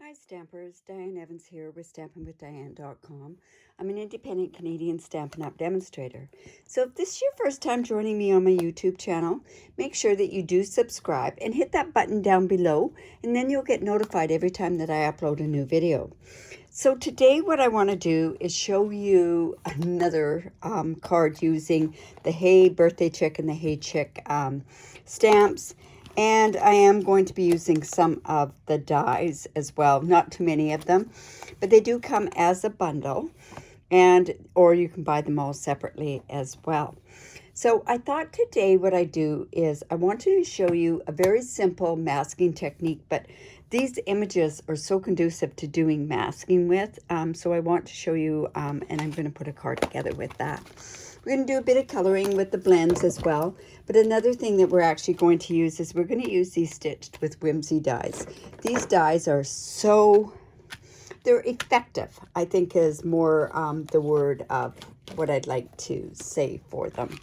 Hi Stampers, Diane Evans here with stampinwithdiane.com. I'm an independent Canadian Stampin' Up demonstrator. So if this is your first time joining me on my YouTube channel, make sure that you do subscribe and hit that button down below, and then you'll get notified every time that I upload a new video. So today what I want to do is show you another card using the Hey Birthday Chick and the Hey Chick stamps. And I am going to be using some of the dies as well. Not too many of them, but they do come as a bundle, or you can buy them all separately as well. So I thought today what I do is I want to show you a very simple masking technique, but these images are so conducive to doing masking with. So I want to show you, and I'm going to put a card together with that. We're going to do a bit of coloring with the blends as well. But another thing that we're actually going to use is we're going to use these stitched with Whimsy dies. These dies are they're effective, I think is more the word of what I'd like to say for them.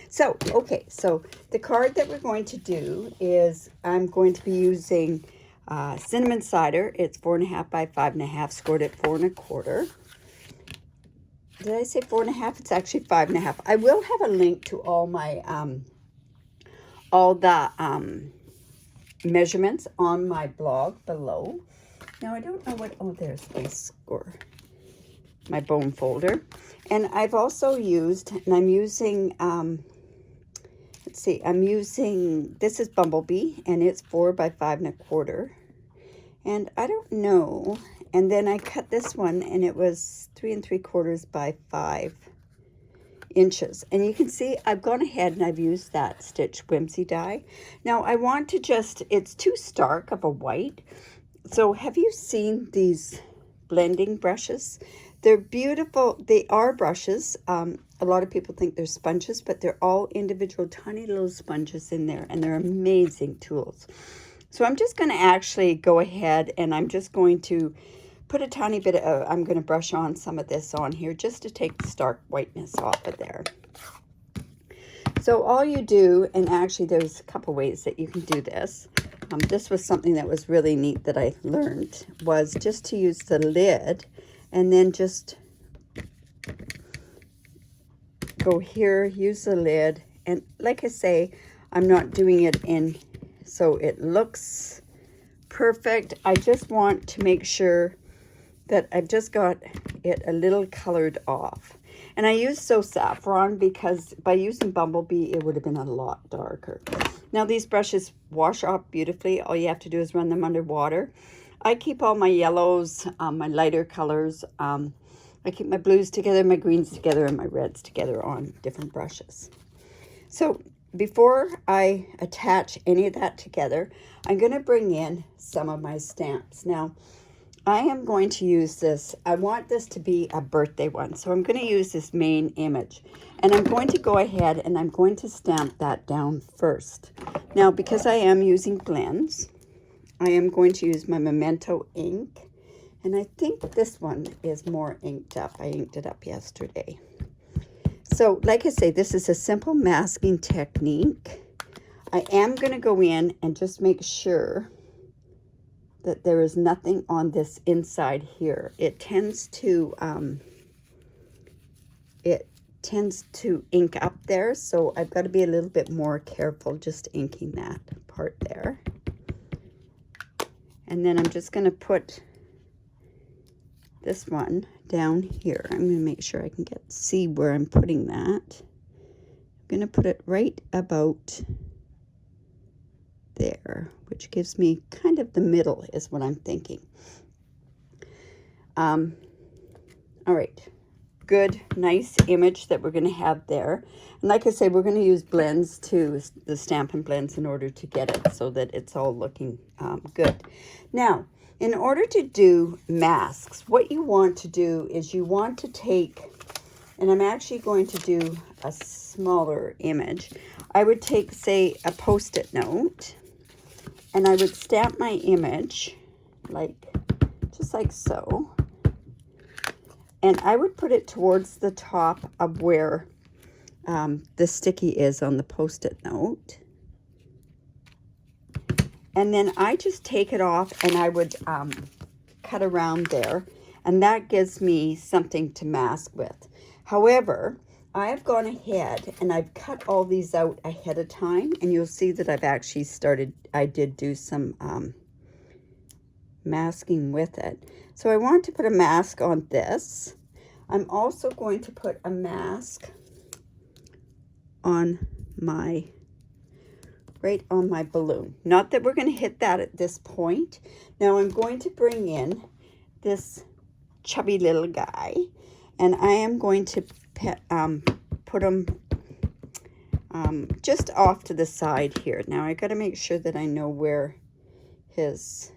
So, okay, so the card that we're going to do is I'm going to be using Cinnamon Cider. It's 4.5 by 5.5, scored at 4 1/4. Did I say 4.5? It's actually 5.5. I will have a link to all my all the measurements on my blog below. Now I don't know what, oh, there's my score, my bone folder. And I've also used, and I'm using, let's see, I'm using, this is Bumblebee, and it's 4 by 5 1/4. And I don't know, and then I cut this one, and it was 3 3/4 by 5 inches. And you can see I've gone ahead and I've used that stitch Whimsy die. Now I want to just, it's too stark of a white. So have you seen these blending brushes? They're beautiful. They are brushes. A lot of people think they're sponges, but they're all individual tiny little sponges in there, and they're amazing tools. So I'm just going to actually go ahead and I'm just going to put a tiny bit of, I'm going to brush on some of this on here just to take the stark whiteness off of there. So all you do, and actually there's a couple ways that you can do this. This was something that was really neat that I learned, was just to use the lid and then just go here, use the lid. And like I say, I'm not doing it in so it looks perfect. I just want to make sure that I've just got it a little colored off. And I used So Saffron because by using Bumblebee, it would have been a lot darker. Now these brushes wash off beautifully. All you have to do is run them under water. I keep all my yellows, my lighter colors. I keep my blues together, my greens together, and my reds together on different brushes. So before I attach any of that together, I'm going to bring in some of my stamps. Now, I am going to use this. I want this to be a birthday one. So I'm going to use this main image. And I'm going to go ahead and I'm going to stamp that down first. Now, because I am using blends, I am going to use my Memento ink. And I think this one is more inked up. I inked it up yesterday. So, like I say, this is a simple masking technique. I am going to go in and just make sure that there is nothing on this inside here. It tends to ink up there, so I've got to be a little bit more careful just inking that part there. And then I'm just going to put this one down here. I'm going to make sure I can see where I'm putting that. I'm going to put it right about there, which gives me kind of the middle is what I'm thinking. All right, good, nice image that we're going to have there. And like I say, we're going to use blends too, the Stampin' Blends, in order to get it so that it's all looking good. Now, in order to do masks, what you want to do is you want to take, and I'm actually going to do a smaller image. I would take, say, a Post-it note, and I would stamp my image just like so. And I would put it towards the top of where the sticky is on the Post-it note. And then I just take it off and I would cut around there, and that gives me something to mask with. However, I have gone ahead and I've cut all these out ahead of time, and you'll see that I've actually started, I did do some masking with it. So I want to put a mask on this. I'm also going to put a mask on my, right on my balloon. Not that we're going to hit that at this point. Now I'm going to bring in this chubby little guy, and I am going to put him just off to the side here. Now I got to make sure that I know where his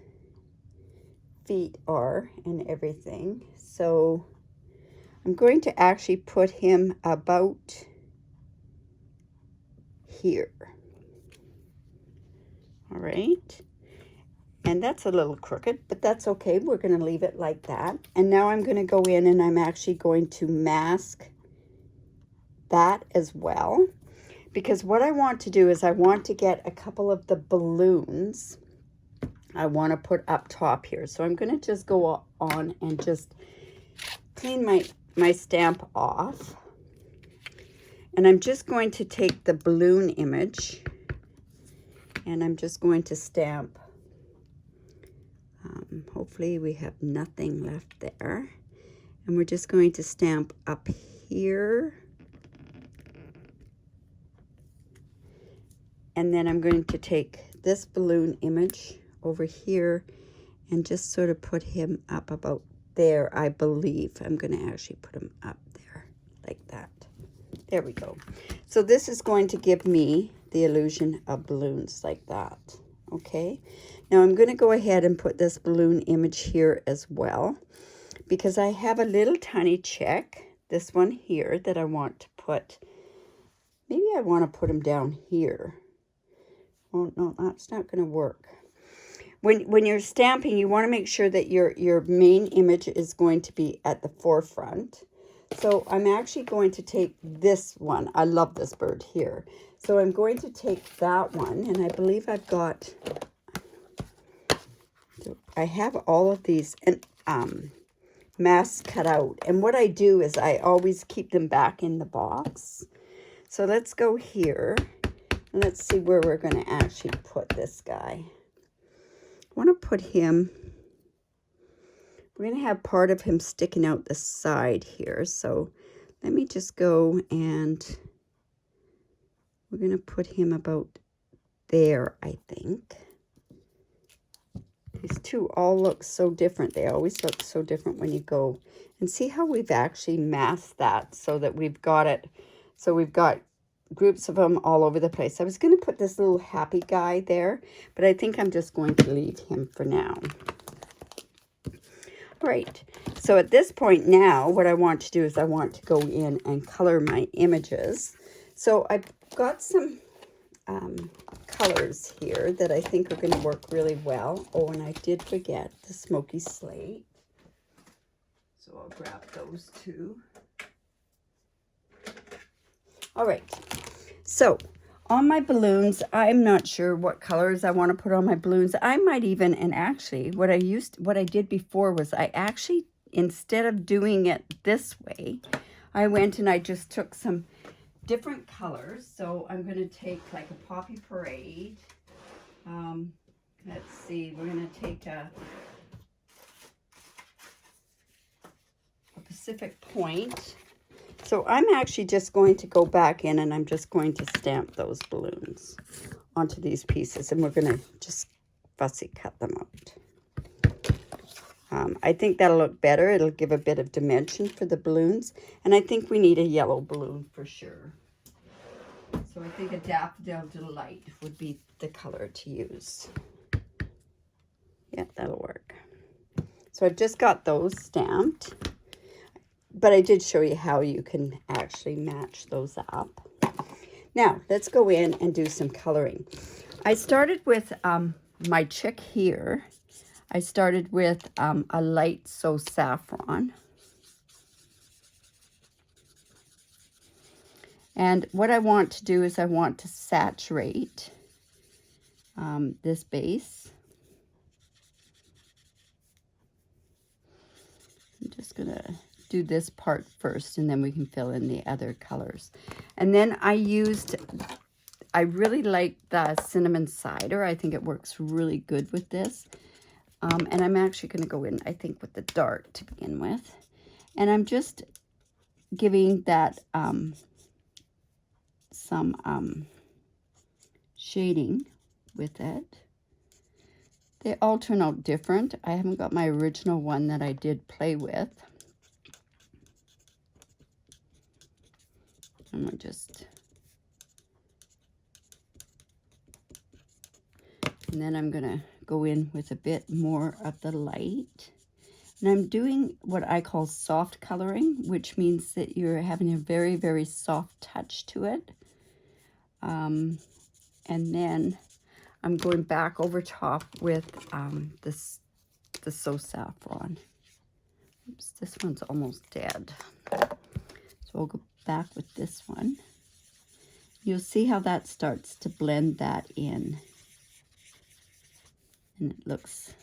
feet are and everything. So I'm going to actually put him about here. All right. And that's a little crooked, but that's okay. We're going to leave it like that. And now I'm going to go in and I'm actually going to mask that as well. Because what I want to do is I want to get a couple of the balloons I want to put up top here. So I'm going to just go on and just clean my stamp off. And I'm just going to take the balloon image and I'm just going to stamp. Hopefully we have nothing left there. And we're just going to stamp up here. And then I'm going to take this balloon image over here and just sort of put him up about there, I believe. I'm going to actually put him up there like that. There we go. So this is going to give me the illusion of balloons like that. Okay. Now I'm going to go ahead and put this balloon image here as well, because I have a little tiny check, this one here, that I want to put. Maybe I want to put him down here. Oh, no, that's not going to work. When you're stamping, you want to make sure that your main image is going to be at the forefront. So I'm actually going to take this one. I love this bird here. So I'm going to take that one, and I believe I've got, I have all of these masks cut out. And what I do is I always keep them back in the box. So let's go here, and let's see where we're going to actually put this guy. I want to put him, we're going to have part of him sticking out the side here. So let me just go and we're going to put him about there, I think. These two all look so different. They always look so different when you go. And see how we've actually masked that so that we've got it. So we've got groups of them all over the place. I was going to put this little happy guy there, but I think I'm just going to leave him for now. All right. So at this point now, what I want to do is I want to go in and color my images. So I've got some colors here that I think are going to work really well. Oh, and I did forget the smoky slate. So I'll grab those two. All right. So on my balloons, I'm not sure what colors I want to put on my balloons. I might even, and actually what I did before was I actually, instead of doing it this way, I went and I just took some different colors. So I'm going to take like a Poppy Parade. Let's see, we're going to take a Pacific Point. So I'm actually just going to go back in and I'm just going to stamp those balloons onto these pieces, and we're going to just fussy cut them out. I think that'll look better. It'll give a bit of dimension for the balloons, and I think we need a yellow balloon for sure. So I think a Daffodil Delight would be the color to use. Yeah, that'll work. So I've just got those stamped. But I did show you how you can actually match those up. Now, let's go in and do some coloring. I started with my chick here. I started with a light So Saffron. And what I want to do is I want to saturate this base. just going to do this part first, and then we can fill in the other colors. And then I really like the cinnamon cider. I think it works really good with this. And I'm actually going to go in, I think, with the dark to begin with. And I'm just giving that some shading with it. They all turn out different. I haven't got my original one that I did play with. I'm going to just... And then I'm going to go in with a bit more of the light. And I'm doing what I call soft coloring, which means that you're having a very, very soft touch to it. And then I'm going back over top with the So Saffron. Oops, this one's almost dead. So I'll go back with this one. You'll see how that starts to blend that in. And it looks...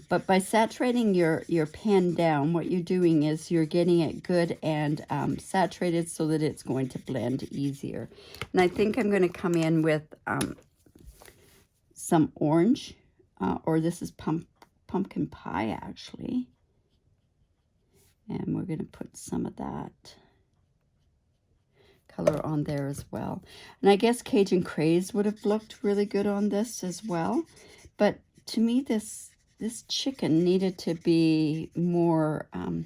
but by saturating your pen down, what you're doing is you're getting it good and saturated so that it's going to blend easier. And I think I'm going to come in with some orange, or this is pumpkin pie actually. And we're going to put some of that color on there as well. And I guess Cajun Craze would have looked really good on this as well. But to me, this chicken needed to be more, I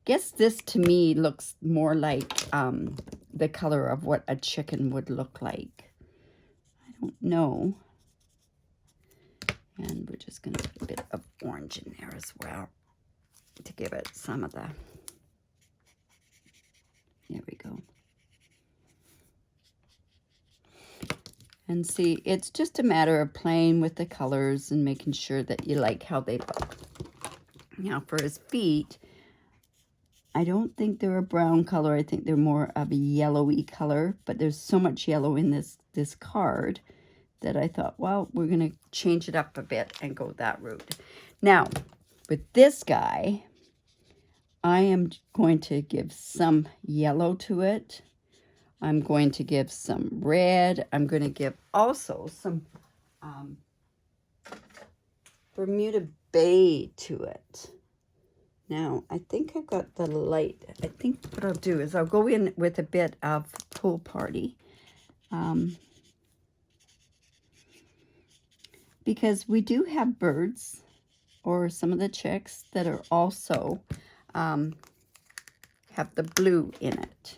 guess this to me looks more like the color of what a chicken would look like. I don't know. And we're just going to put a bit of orange in there as well to give it some of the, there we go. And see, it's just a matter of playing with the colors and making sure that you like how they look. Now for his feet, I don't think they're a brown color. I think they're more of a yellowy color, but there's so much yellow in this card that I thought, well, we're going to change it up a bit and go that route. Now, with this guy, I am going to give some yellow to it. I'm going to give some red. I'm going to give also some Bermuda Bay to it. Now, I think I've got the light. I think what I'll do is I'll go in with a bit of Pool Party. Because we do have birds, or some of the chicks, that are also have the blue in it.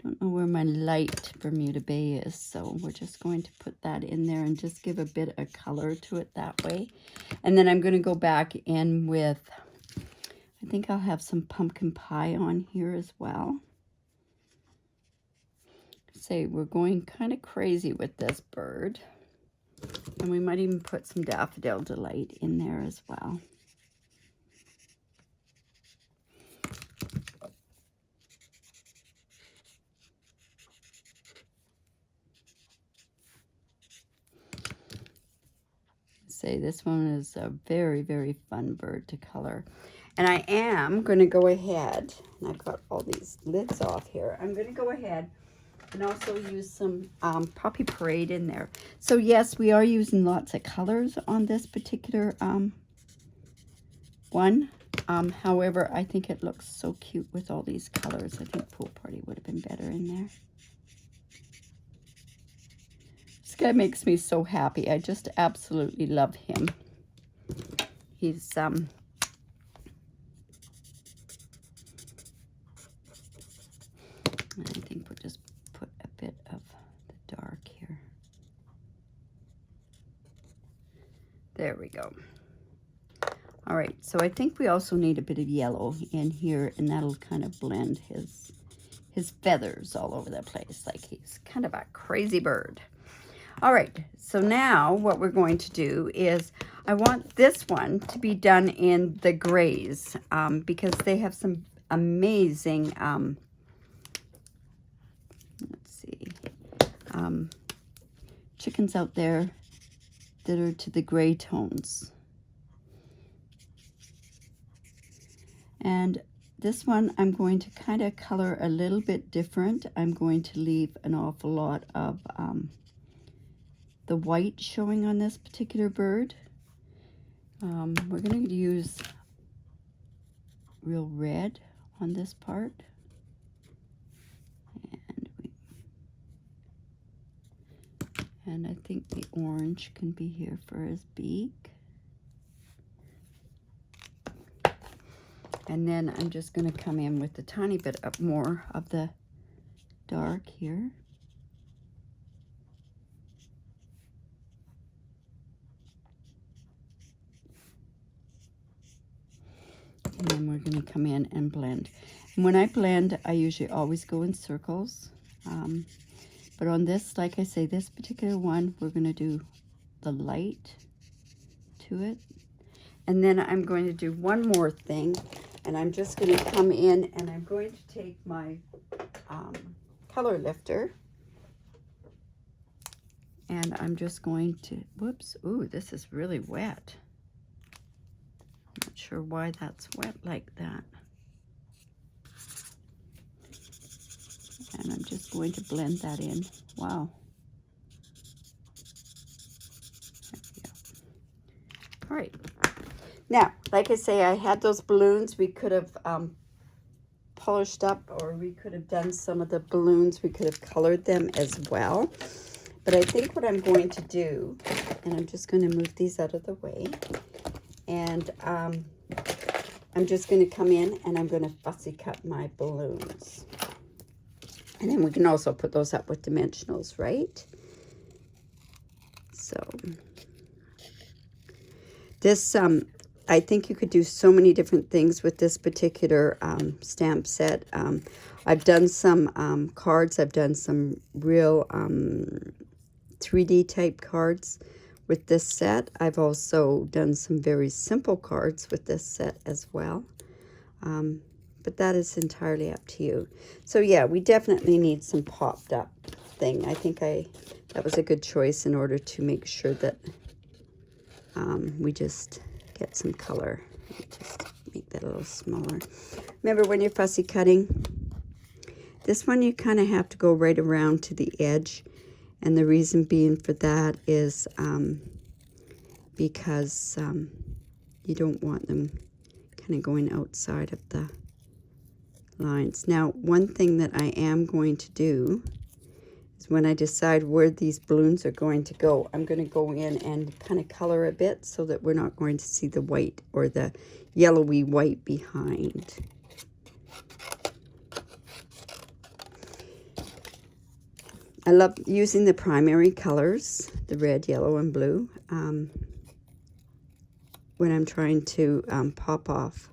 Don't know where my light Bermuda Bay is, so we're just going to put that in there and just give a bit of color to it that way. And then I'm going to go back in with, I think I'll have some pumpkin pie on here as well. Say we're going kind of crazy with this bird. And we might even put some Daffodil Delight in there as well. Say this one is a very, very fun bird to color. And I am going to go ahead, and I've got all these lids off here. I'm going to go ahead and also use some Poppy Parade in there. So yes, we are using lots of colors on this particular one. However, I think it looks so cute with all these colors. I think Pool Party would have been better in there. This guy makes me so happy. I just absolutely love him. He's I think we'll just put a bit of the dark here. There we go. All right, so I think we also need a bit of yellow in here, and that'll kind of blend his feathers all over the place, like he's kind of a crazy bird. All right, so now what we're going to do is I want this one to be done in the grays because they have some amazing, let's see, chickens out there that are to the gray tones. And this one I'm going to kind of color a little bit different. I'm going to leave an awful lot of the white showing on this particular bird. We're going to use real red on this part. And I think the orange can be here for his beak. And then I'm just going to come in with a tiny bit of more of the dark here. And then we're going to come in and blend. And when I blend, I usually always go in circles. But on this, like I say, this particular one, we're going to do the light to it. And then I'm going to do one more thing. And I'm just going to come in and I'm going to take my color lifter. And I'm just going to, whoops, ooh, this is really wet. Not sure why that's wet like that. And I'm just going to blend that in. Wow. There we go. All right. Now, like I say, I had those balloons. We could have polished up, or we could have done some of the balloons. We could have colored them as well. But I think what I'm going to do, and I'm just going to move these out of the way. And I'm just going to come in and I'm going to fussy cut my balloons. And then we can also put those up with dimensionals, right? So this, I think you could do so many different things with this particular stamp set. I've done some cards. I've done some real 3D type cards with this set. I've also done some very simple cards with this set as well. But that is entirely up to you. So yeah, we definitely need some popped up thing. I think that was a good choice in order to make sure that we just get some color. Just make that a little smaller. Remember, when you're fussy cutting, this one you kind of have to go right around to the edge. And the reason being for that is because you don't want them kind of going outside of the lines. Now, one thing that I am going to do is when I decide where these balloons are going to go, I'm going to go in and kind of color a bit so that we're not going to see the white or the yellowy white behind. I love using the primary colors, the red, yellow, and blue, when I'm trying to pop off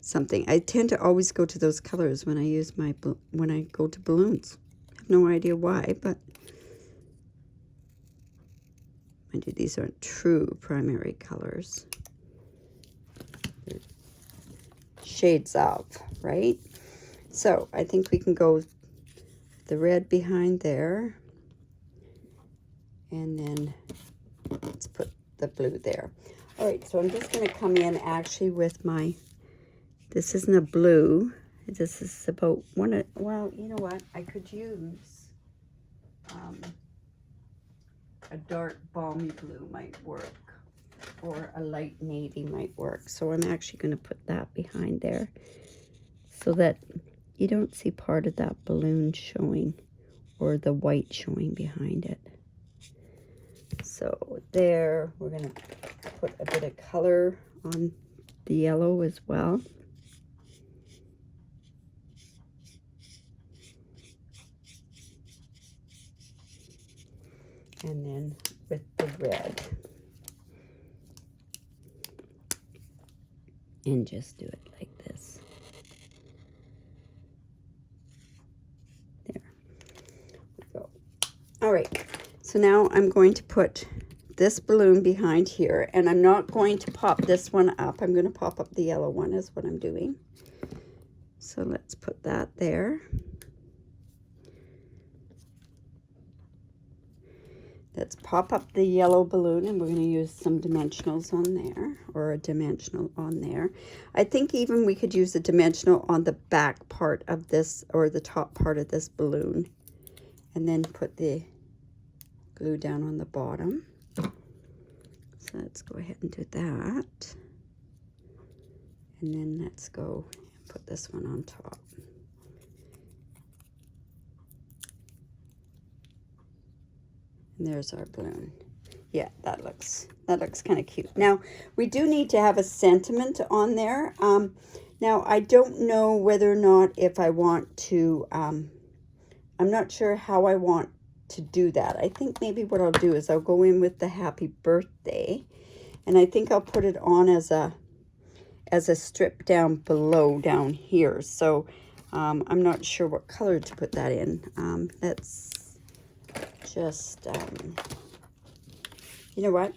something. I tend to always go to those colors when I use when I go to balloons. I have no idea why, but mind you, these aren't true primary colors. They're shades of, right? So I think we can go the red behind there, and then let's put the blue there. All right, so I'm just going to come in actually with my, this isn't a blue, this is about one, well, you know what, I could use a dark balmy blue might work, or a light navy might work. So I'm actually going to put that behind there so that you don't see part of that balloon showing or the white showing behind it. So there, we're going to put a bit of color on the yellow as well. And then with the red. And just do it like this. There we go. All right, so now I'm going to put this balloon behind here, and I'm not going to pop this one up. I'm going to pop up the yellow one is what I'm doing. So let's put that there. Let's pop up the yellow balloon, and we're going to use some dimensionals on there, or a dimensional on there. I think even we could use a dimensional on the back part of this, or the top part of this balloon, and then put the glue down on the bottom. So let's go ahead and do that. And then let's go and put this one on top. And there's our balloon. Yeah, that looks kind of cute. Now, we do need to have a sentiment on there. Now, I don't know whether or not if I want to, I'm not sure how I want to do that. I think maybe what I'll do is I'll go in with the happy birthday, and I think I'll put it on as a strip down below down here. So I'm not sure what color to put that in. Let's just, you know what?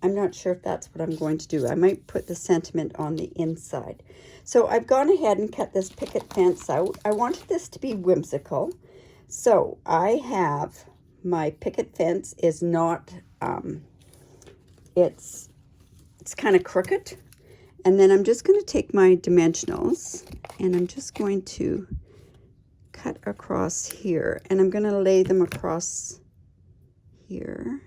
I'm not sure if that's what I'm going to do. I might put the sentiment on the inside. So I've gone ahead and cut this picket fence out. I wanted this to be whimsical. So I have my picket fence is not, it's kind of crooked. And then I'm just going to take my dimensionals, and I'm just going to cut across here, and I'm going to lay them across here,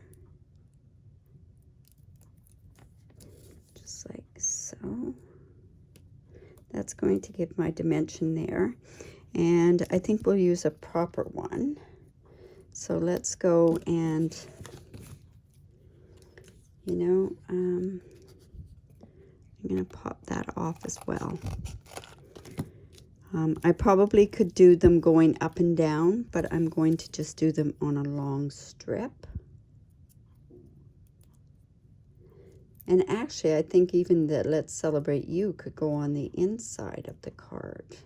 just like so. That's going to give my dimension there, and I think we'll use a proper one. So let's go and, you know, I'm going to pop that off as well. I probably could do them going up and down, but I'm going to just do them on a long strip. And actually, I think even the Let's Celebrate You could go on the inside of the card.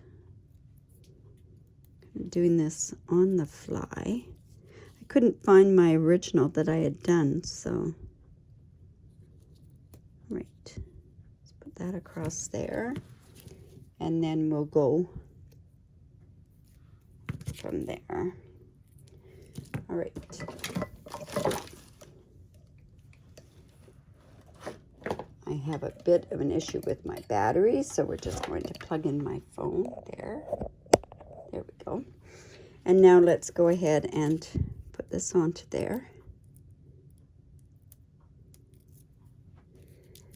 I'm doing this on the fly. I couldn't find my original that I had done, so. Right. Let's put that across there. And then we'll go from there. All right. I have a bit of an issue with my battery, so we're just going to plug in my phone there. There we go. And now let's go ahead and put this onto there.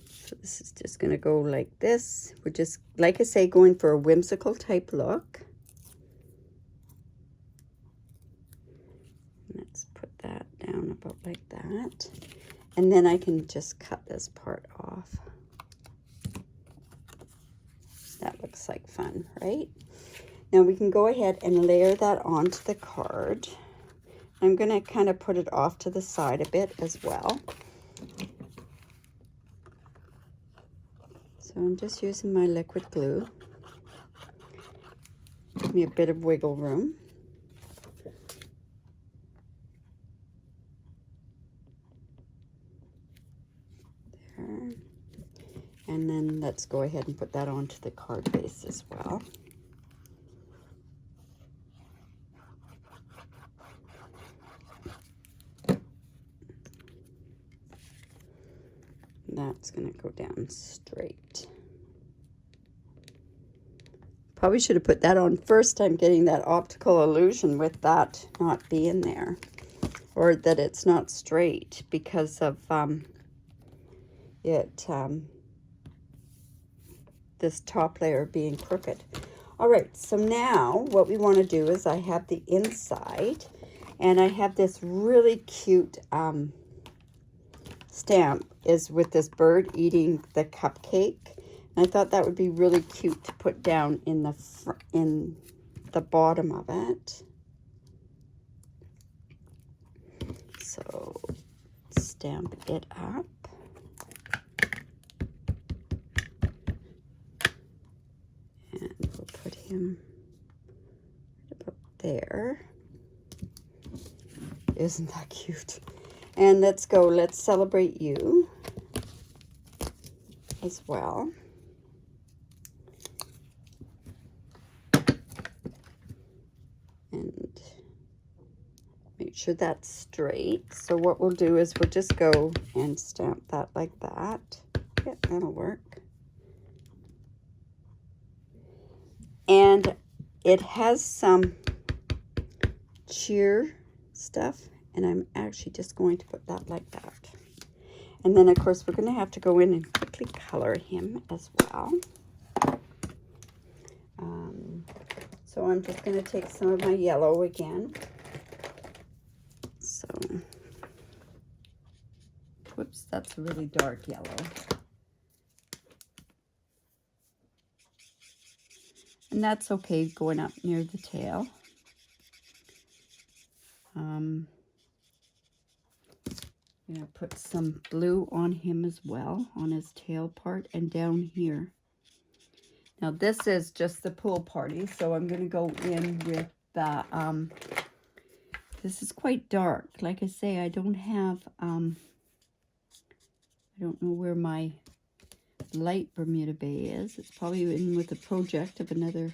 So this is just going to go like this. We're just, like I say, going for a whimsical type look. Let's put that down about like that. And then I can just cut this part off. That looks like fun, right? Now we can go ahead and layer that onto the card. I'm going to kind of put it off to the side a bit as well. So I'm just using my liquid glue. Give me a bit of wiggle room. There. And then let's go ahead and put that onto the card base as well. That's going to go down straight. Probably should have put that on first. I'm getting that optical illusion with that not being there, or that it's not straight because of this top layer being crooked. All right, so now what we want to do is I have the inside, and I have this really cute stamp is with this bird eating the cupcake. And I thought that would be really cute to put down in the bottom of it. So stamp it up. And we'll put him about there. Isn't that cute? And let's go, Let's Celebrate You as well. And make make sure that's straight. So what we'll do is we'll just go and stamp that like that. Yeah, that'll work. And it has some cheer stuff, and I'm actually just going to put that like that. And then, of course, we're going to have to go in and quickly color him as well. So I'm just going to take some of my yellow again. So, whoops, that's a really dark yellow. And that's okay going up near the tail. I'm going to put some blue on him as well, on his tail part and down here. Now this is just the pool party, so I'm going to go in with the, this is quite dark. Like I say, I don't have, I don't know where my light Bermuda Bay is. It's probably in with a project of another.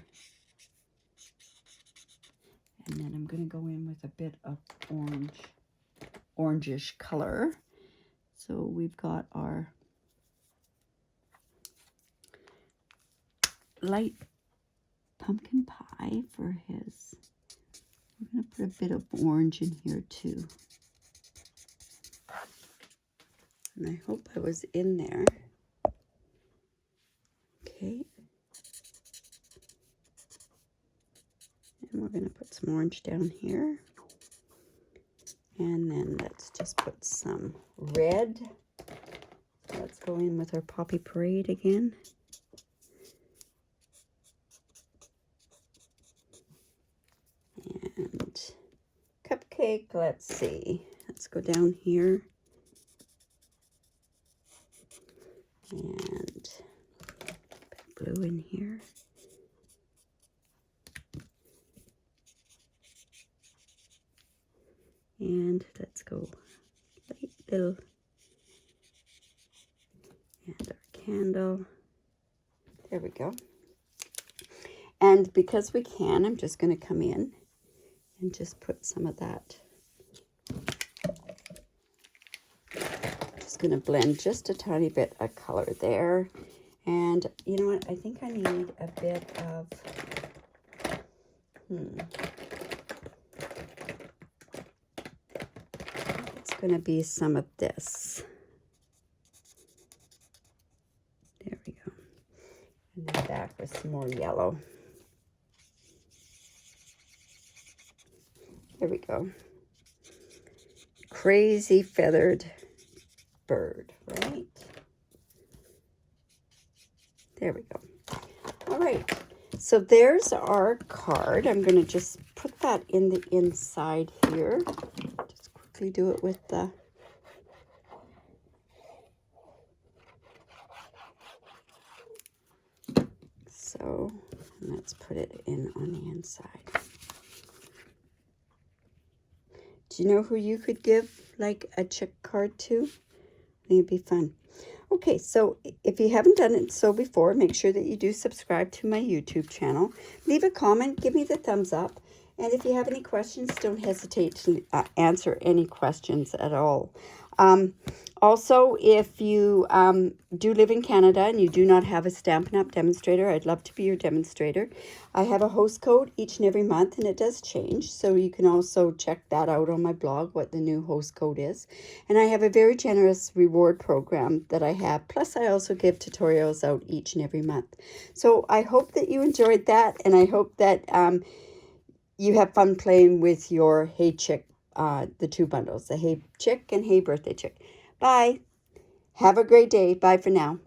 And then I'm going to go in with a bit of orangish color. So we've got our light pumpkin pie for his. I'm going to put a bit of orange in here too. And I hope I was in there. Okay. And we're going to put some orange down here. And then let's just put some red. Let's go in with our Poppy Parade again. And cupcake, let's see. Let's go down here. And put blue in here. And let's go light little. And our candle. There we go. And because we can, I'm just going to come in and just put some of that. Just going to blend just a tiny bit of color there. And you know what? I think I need a bit of, it's going to be some of this. There we go. And then back with some more yellow. There we go. Crazy feathered bird, right? There we go. All right. So there's our card. I'm going to just put that in the inside here. Just quickly do it with the... So let's put it in on the inside. Do you know who you could give like a check card to? I think it'd be fun. Okay, so if you haven't done it so before, make sure that you do subscribe to my YouTube channel. Leave a comment, give me the thumbs up. And if you have any questions, don't hesitate to answer any questions at all. Also, if you do live in Canada and you do not have a Stampin' Up demonstrator, I'd love to be your demonstrator. I have a host code each and every month, and it does change. So you can also check that out on my blog, what the new host code is. And I have a very generous reward program that I have. Plus, I also give tutorials out each and every month. So I hope that you enjoyed that, and I hope that you have fun playing with your Hey Chick, the two bundles, the Hey Chick and Hey Birthday Chick. Bye. Have a great day. Bye for now.